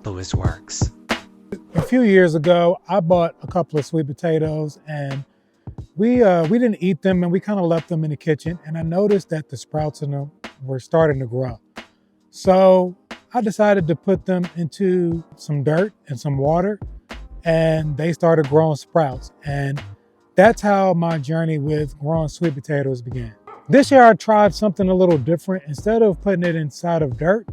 Lewis Works. A few years ago, I bought a couple of sweet potatoes and we didn't eat them and we kind of left them in the kitchen, and I noticed that the sprouts in them were starting to grow. So I decided to put them into some dirt and some water, and they started growing sprouts. And that's how my journey with growing sweet potatoes began. This year I tried something a little different. Instead of putting it inside of dirt,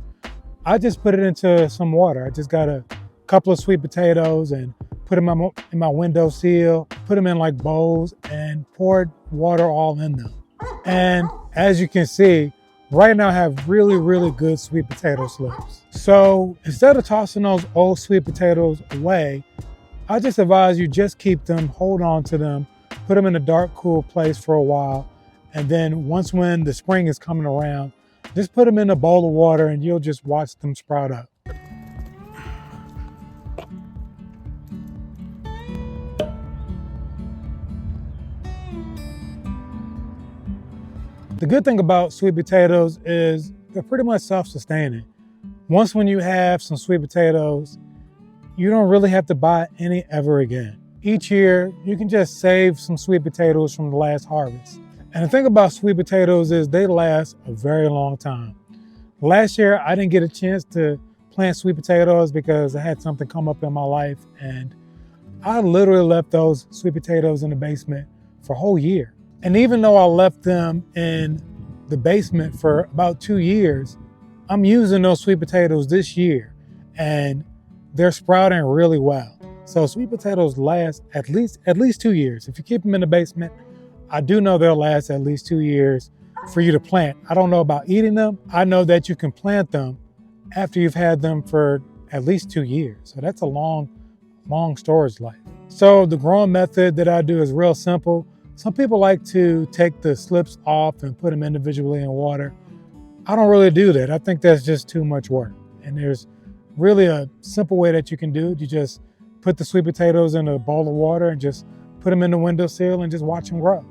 I just put it into some water. I just got a couple of sweet potatoes and put them in my windowsill, put them in like bowls and poured water all in them. And as you can see, right now I have really, really good sweet potato slips. So instead of tossing those old sweet potatoes away, I just advise you just keep them, hold on to them, put them in a dark, cool place for a while. And then when the spring is coming around, just put them in a bowl of water and you'll just watch them sprout up. The good thing about sweet potatoes is they're pretty much self-sustaining. When you have some sweet potatoes, you don't really have to buy any ever again. Each year, you can just save some sweet potatoes from the last harvest. And the thing about sweet potatoes is they last a very long time. Last year, I didn't get a chance to plant sweet potatoes because I had something come up in my life, and I literally left those sweet potatoes in the basement for a whole year. And even though I left them in the basement for about 2 years, I'm using those sweet potatoes this year and they're sprouting really well. So sweet potatoes last at least 2 years. If you keep them in the basement, I do know they'll last at least 2 years for you to plant. I don't know about eating them. I know that you can plant them after you've had them for at least 2 years. So that's a long storage life. So the growing method that I do is real simple. Some people like to take the slips off and put them individually in water. I don't really do that. I think that's just too much work. And there's really a simple way that you can do it. You just put the sweet potatoes in a bowl of water and just put them in the windowsill and just watch them grow.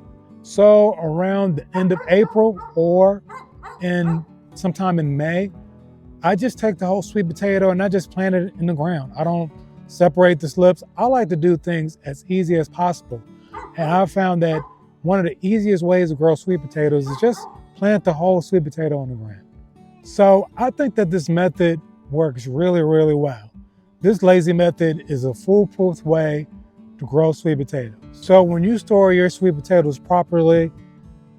So around the end of April or sometime in May, I just take the whole sweet potato and I just plant it in the ground. I don't separate the slips. I like to do things as easy as possible. And I found that one of the easiest ways to grow sweet potatoes is just plant the whole sweet potato in the ground. So I think that this method works really, really well. This lazy method is a foolproof way to grow sweet potatoes. So when you store your sweet potatoes properly,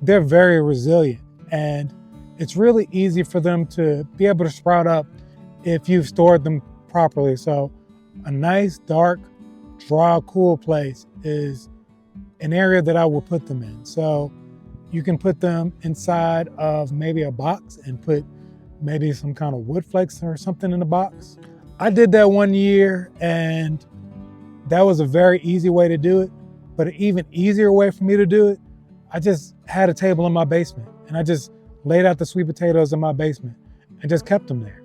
they're very resilient, and it's really easy for them to be able to sprout up if you've stored them properly. So a nice, dark, dry, cool place is an area that I will put them in. So you can put them inside of maybe a box and put maybe some kind of wood flakes or something in the box. I did that one year and that was a very easy way to do it. But an even easier way for me to do it, I just had a table in my basement and I just laid out the sweet potatoes in my basement and just kept them there.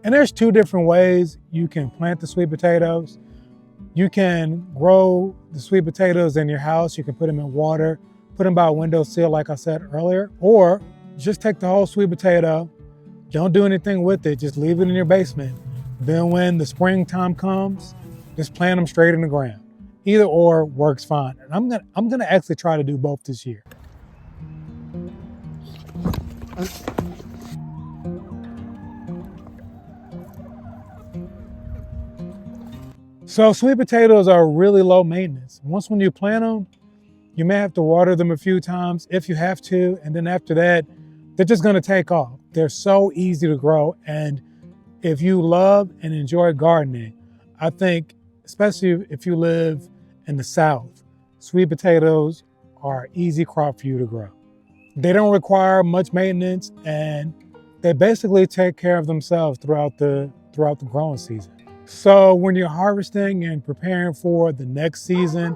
And there's 2 different ways you can plant the sweet potatoes. You can grow the sweet potatoes in your house. You can put them in water, put them by a windowsill like I said earlier, or just take the whole sweet potato, don't do anything with it, just leave it in your basement. Then when the springtime comes, just plant them straight in the ground. Either or works fine. And I'm gonna actually try to do both this year. So sweet potatoes are really low maintenance. When you plant them, you may have to water them a few times if you have to, and then after that, they're just gonna take off. They're so easy to grow, and if you love and enjoy gardening, I think, especially if you live in the South, sweet potatoes are an easy crop for you to grow. They don't require much maintenance, and they basically take care of themselves throughout the growing season. So when you're harvesting and preparing for the next season,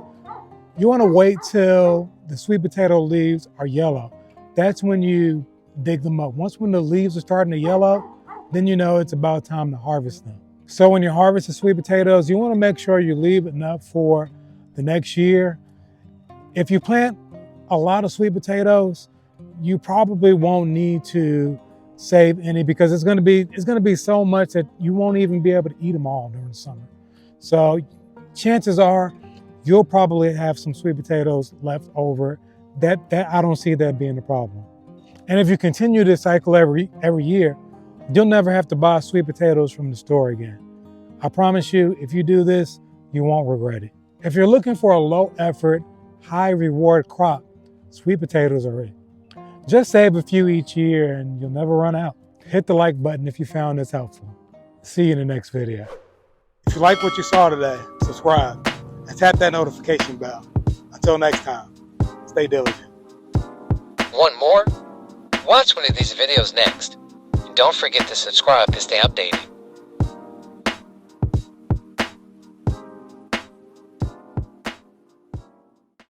you want to wait till the sweet potato leaves are yellow. That's when you dig them up. When the leaves are starting to yellow, then you know it's about time to harvest them. So when you harvest the sweet potatoes, you want to make sure you leave enough for the next year. If you plant a lot of sweet potatoes, you probably won't need to save any because it's gonna be so much that you won't even be able to eat them all during the summer. So chances are you'll probably have some sweet potatoes left over. That I don't see that being a problem. And if you continue this cycle every year, you'll never have to buy sweet potatoes from the store again. I promise you, if you do this, you won't regret it. If you're looking for a low effort, high reward crop, sweet potatoes are it. Just save a few each year and you'll never run out. Hit the like button if you found this helpful. See you in the next video. If you like what you saw today, subscribe and tap that notification bell. Until next time, stay diligent. Want more? Watch one of these videos next. And don't forget to subscribe to stay updated.